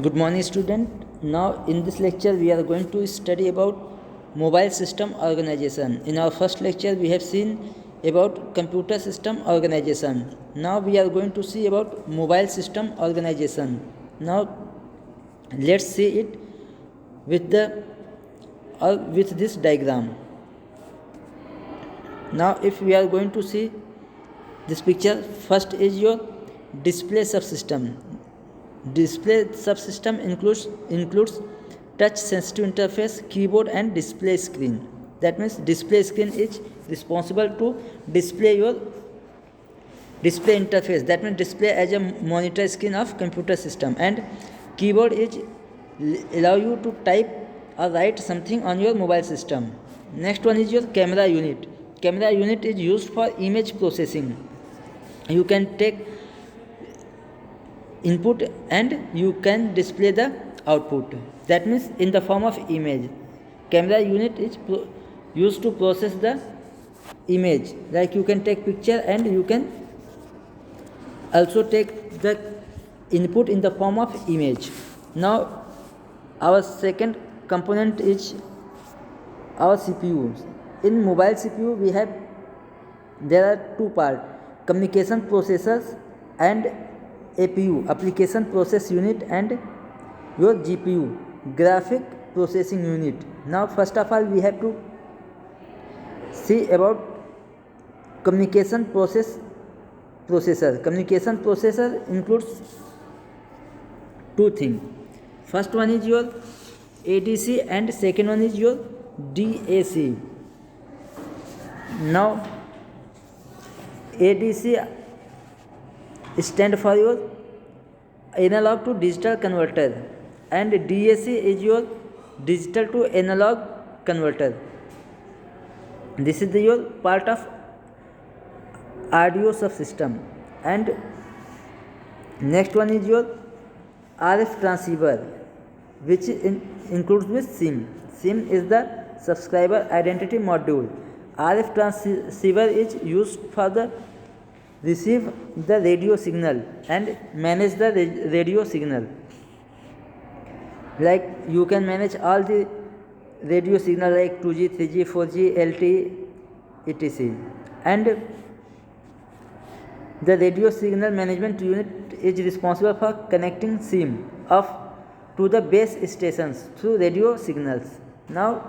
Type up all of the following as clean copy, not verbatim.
Good morning, student. Now, in this lecture, we are going to study about mobile system organization. In our first lecture, we have seen about computer system organization. Now, we are going to see about mobile system organization. Now, let's see it with with this diagram. Now, if we are going to see this picture, first is your display subsystem. Display subsystem includes touch sensitive interface, keyboard and display screen. That means display screen is responsible to display your display interface. That means display as a monitor screen of computer system, and keyboard is allow you to type or write something on your mobile system. Next one is your camera unit. Camera unit is used for image processing. You can take input and you can display the output. That means in the form of image. Camera unit is used to process the image. Like you can take picture and you can also take the input in the form of image. Now our second component is our CPU. In mobile CPU there are two parts: communication processors and APU, application process unit, and your GPU, graphic processing unit. Now first of all we have to see about communication processor. Communication processor includes two things. First one is your ADC and second one is your DAC. Now ADC stand for your analog to digital converter, and DAC is your digital to analog converter. This is your part of audio subsystem. And next one is your RF transceiver, which includes with SIM. SIM is the subscriber identity module. RF transceiver is used for the receive the radio signal and manage the radio signal. Like you can manage all the radio signal like 2G, 3G, 4G, LTE, etc. And the radio signal management unit is responsible for connecting SIM off to the base stations through radio signals. Now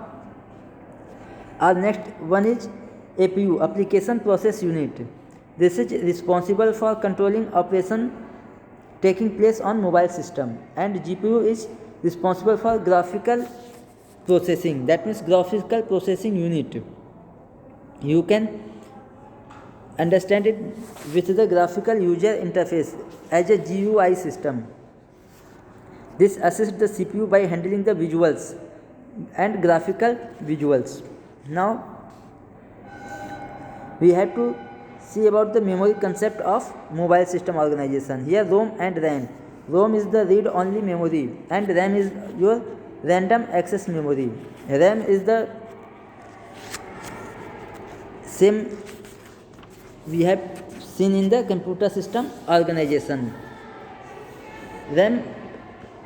our next one is APU, application process unit. This is responsible for controlling operation taking place on mobile system, and GPU is responsible for graphical processing. That means graphical processing unit. You can understand it with the graphical user interface as a GUI system. This assists the CPU by handling the visuals and graphical visuals. Now we have to see about the memory concept of mobile system organization. Here ROM and RAM. ROM is the read only memory and RAM is your random access memory. RAM is the same we have seen in the computer system organization. RAM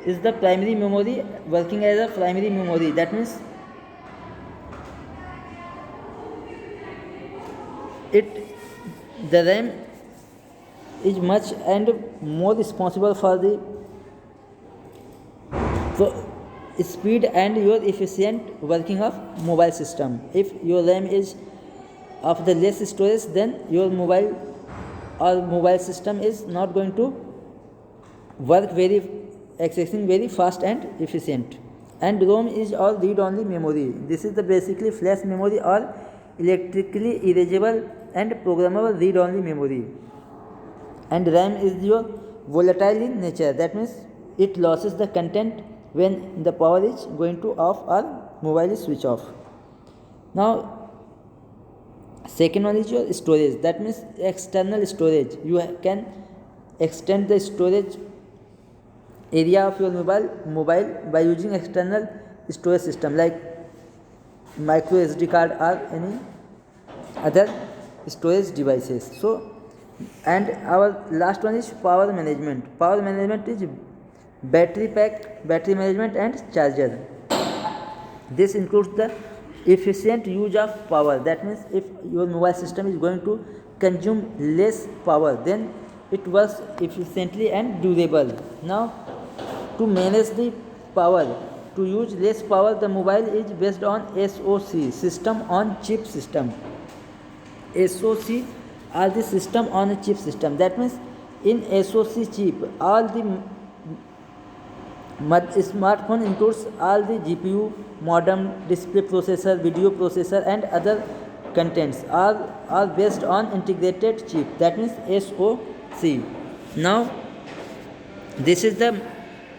is the primary memory working as a primary memory. That means the RAM is much and more responsible for the speed and your efficient working of mobile system. If your RAM is of the less storage, then your mobile system is not going to work accessing very fast and efficient. And ROM is all read only memory. This is the basically flash memory or electrically erasable and programmable read only memory. And RAM is your volatile in nature. That means it loses the content when the power is going to off or mobile is switch off. Now second one is your storage. That means external storage. You can extend the storage area of your mobile by using external storage system like micro SD card or any other storage devices. So, and our last one is power management. Power management is battery pack, battery management and charger. This includes the efficient use of power. That means if your mobile system is going to consume less power, then it works efficiently and durable. Now, to manage the power, to use less power, the mobile is based on SoC, system on chip system. SoC are the system on a chip system. That means in SoC chip, all the smartphone includes all the GPU, modem, display processor, video processor and other contents are based on integrated chip, that means SoC. Now this is the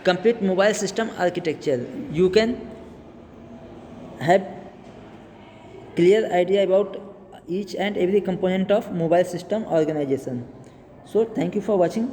complete mobile system architecture. You can have clear idea about each and every component of mobile system organization. So thank you for watching.